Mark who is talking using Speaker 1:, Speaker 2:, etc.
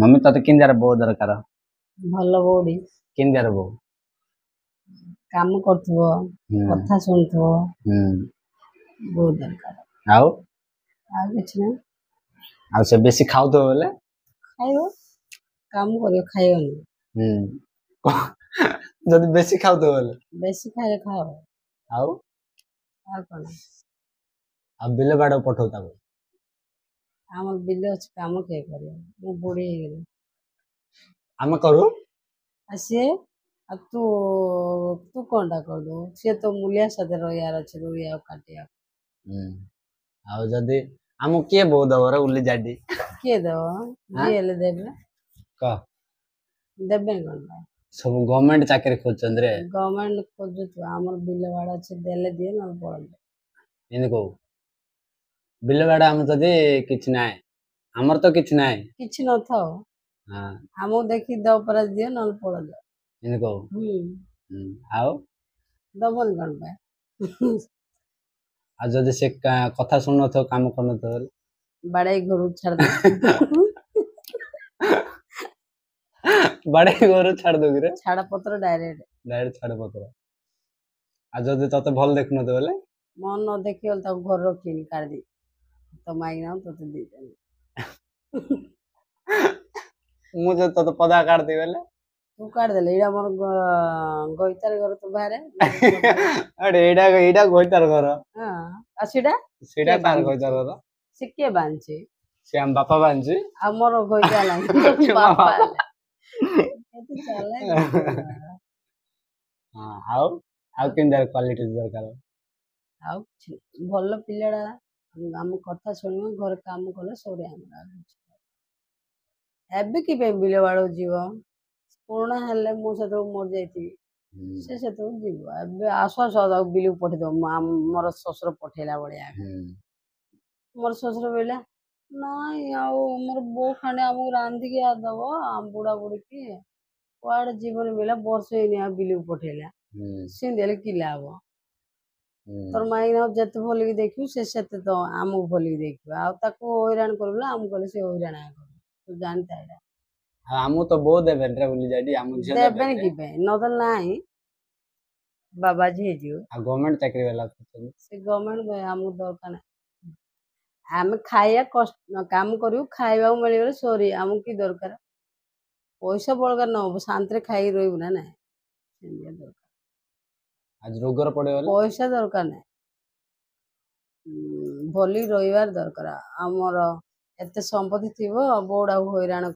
Speaker 1: mummy तो किंजार बो दरकार
Speaker 2: ଭଲ ବଉଡ଼ି
Speaker 1: किंजार बो
Speaker 2: କାମ କରୁଥିବ କଥା ଶୁଣୁଥିବ ବହୁତ ଦରକାର
Speaker 1: ଆଉ
Speaker 2: ଆଉ କିଛି ନାହିଁ
Speaker 1: ଆଉ ସେ ବେଶୀ ଖାଉଥିବ ବୋଲେ
Speaker 2: ଖାଇବ କାମ କରିବ ଖାଇବନି
Speaker 1: ଯଦି ବେଶୀ ଖାଉଥିବ ବୋଲେ
Speaker 2: ବେଶୀ ଖାଇଲେ ଖାଅ
Speaker 1: ଆଉ
Speaker 2: ଆଉ କ'ଣ
Speaker 1: ଆଉ ବିଲ ବାଡ଼ ପଠଉ ତାକୁ
Speaker 2: ଆମର ବିଲ ଅଛି କାମ କିଏ କରିବ ମୁଁ ବୁଢ଼ୀ ହେଇଗଲି
Speaker 1: ଆମେ କରୁ
Speaker 2: ଆଉ ସିଏ ଆଉ ତୁ କ'ଣଟା କରିଦେବୁ ସିଏ ତ ମୂଲିଆ ସାଥେ ରହିବାର ଅଛି ରୋଇବାକୁ କାଟିବାକୁ
Speaker 1: ଆଉ ଯଦି ଆମକୁ କିଏ ବୋଉ ଦବ ରେ ଉଲି ଜାଡି
Speaker 2: କିଏ ଦେବ ଯିଏ ହେଲେ ଦେବେ
Speaker 1: କହ
Speaker 2: ଦେବେନି କ'ଣ ପାଇଁ
Speaker 1: ସବୁ ଗଭର୍ଣ୍ଣମେଣ୍ଟ ଚାକିରି ଖୋଜୁଛନ୍ତି ରେ
Speaker 2: ଗଭର୍ଣ୍ଣମେଣ୍ଟ ଖୋଜୁଛୁ ଆମର ବିଲ ବାଡ଼ ଅଛି ଦେଲେ ଦିଏ ନହେଲେ ପଳେଇଲେ
Speaker 1: ଏମିତି କହୁ ବିଲ ବାଡ଼ ଆମର ଯଦି କିଛି ନାହିଁ ଆମର ତ କିଛି ନାହିଁ
Speaker 2: କିଛି ନଥାଉ ଆମକୁ ଦେଖି ଦବ ପରା ଦିଅ ନହେଲେ ପଳେଇଲେ
Speaker 1: ଏମିତି କହୁ ଆଉ
Speaker 2: ଦବନି କ'ଣ ପାଇଁ
Speaker 1: ଆଉ ଯଦି ସେ କଥା ଶୁଣୁନଥିବ କାମ କରୁନଥିବ ବୋଲେ
Speaker 2: ବାଡ଼େଇ ଘରୁ ଛାଡ଼ିଦେ
Speaker 1: ବାଡ଼େଇ ଘରୁ ଛାଡ଼ି ଦଉ କିରେ
Speaker 2: ଛାଡ଼ ପତ୍ର
Speaker 1: ଡାଇରେକ୍ଟ ଛାଡ଼ ପତ୍ର ଆଉ ଯଦି ତତେ ଭଲ ଦେଖୁନଥିବ ବୋଲେ
Speaker 2: ମନ ନ ଦେଖିଗଲେ ତାକୁ ଘରେ ରଖିନି କାଢ଼ିଦେବି ତ ମାଇକିନା ତତେ ଦେଇଦେବି
Speaker 1: ମୁଁ ଯଦି ତତେ ପଦା କାଢ଼ିଦେବି ବୋଲେ
Speaker 2: ତୁ କାଢ଼ିଦେଲେ ଏଇଟା ମୋର ଗଇତାର ଘର ତ ବାହାରେ
Speaker 1: ଏଇଟା ଗୋଇତାର ଘର
Speaker 2: ଆଉ ସେଇଟା
Speaker 1: କାହାର ଗୋଇତାର ଘର
Speaker 2: ସେ କିଏ ବାନ୍ଧିଛି
Speaker 1: ସେ ଆମ ବାପା ବାନ୍ଧିଛି
Speaker 2: ଆଉ ମୋର ଗୋଇତା ହେଲାନି ବାପା
Speaker 1: ଆଉ ଆଉ କେମିତି କ୍ୱାଲିଟି ଦରକାର
Speaker 2: ଆଉ ଭଲ ପିଲାଟା ଆମ କଥା ଶୁଣିବ ଘରେ କାମ କଲେ ସରି ଆମର ଏବେ କି ପାଇଁ ବିଲ ବାଡ଼କୁ ଯିବ ପୁରୁଣା ହେଲେ ମୁଁ ସେତେବେଳକୁ ମରିଯାଇଥିବି ସେ ସେତେବେଳକୁ ଯିବ ଏବେ ଆସୁ ତାକୁ ବିଲକୁ ପଠେଇଦବ ମୋର ଶ୍ୱଶୁର ପଠେଇଲା ଭଳିଆ ମୋର ଶ୍ୱଶୁର ବୋଇଲା ନାଇଁ ଆଉ ମୋର ବୋଉ ଖାଣ୍ଡେ ଆମକୁ ରାନ୍ଧିକି ଦବ ବୁଢ଼ା ବୁଢ଼ୀକି କୁଆଡ଼େ ଜୀବନ ବୋଇଲା ବର୍ଷ ହେଇନି ଆଉ ବିଲକୁ ପଠେଇଲା ସେମିତି ହେଲେ କି ଲାଭ ତୋର ମାଇକିନା ଯେତେ ଭଲିକି ଦେଖିବୁ ସେ ସେତେ ତ ଆମକୁ ଭଲିକି ଦେଖିବ ଆଉ ତାକୁ ହଇରାଣ କରିବୁ ନା ଆମକୁ କଲେ ସେ ହଇରାଣ କରିବ ତୁ ଜାଣିଥା ଏଇଟା
Speaker 1: ଆମକୁ ତ ବୋଉ ଦେବେନି ରେ ବୁଲି ଯାଇ
Speaker 2: ଦେବେନି କି ପାଇଁ ନଦେଲେ ନାହିଁ ବାବାଜୀ ହେଇଯିବ
Speaker 1: ଆଉ ଗଭର୍ଣ୍ଣମେଣ୍ଟ ଚାକିରି ବାଲା
Speaker 2: ସେ ଗଭର୍ଣ୍ଣମେଣ୍ଟ ଆମକୁ ଦରକାର ନାହିଁ ଆମେ ଖାଇବା କାମ କରିବୁ ଖାଇବାକୁ ମିଳିଗଲେ ସରି ଆମକୁ କି ଦରକାର ପଇସା ବଳକାର ନ ହବ ଶାନ୍ତିରେ ଖାଇକି ରହିବୁ ନା ନାହିଁ ସେମିତି ଦରକାର
Speaker 1: ଆଜି ରୋଗର ପଡ଼ିବ
Speaker 2: ପଇସା ଦରକାର ନାହିଁ ଭଲି ରହିବାର ଦରକାର ଆମର ଏତେ ସମ୍ପତ୍ତି ଥିବ ବଉଡ଼ାକୁ ହଇରାଣ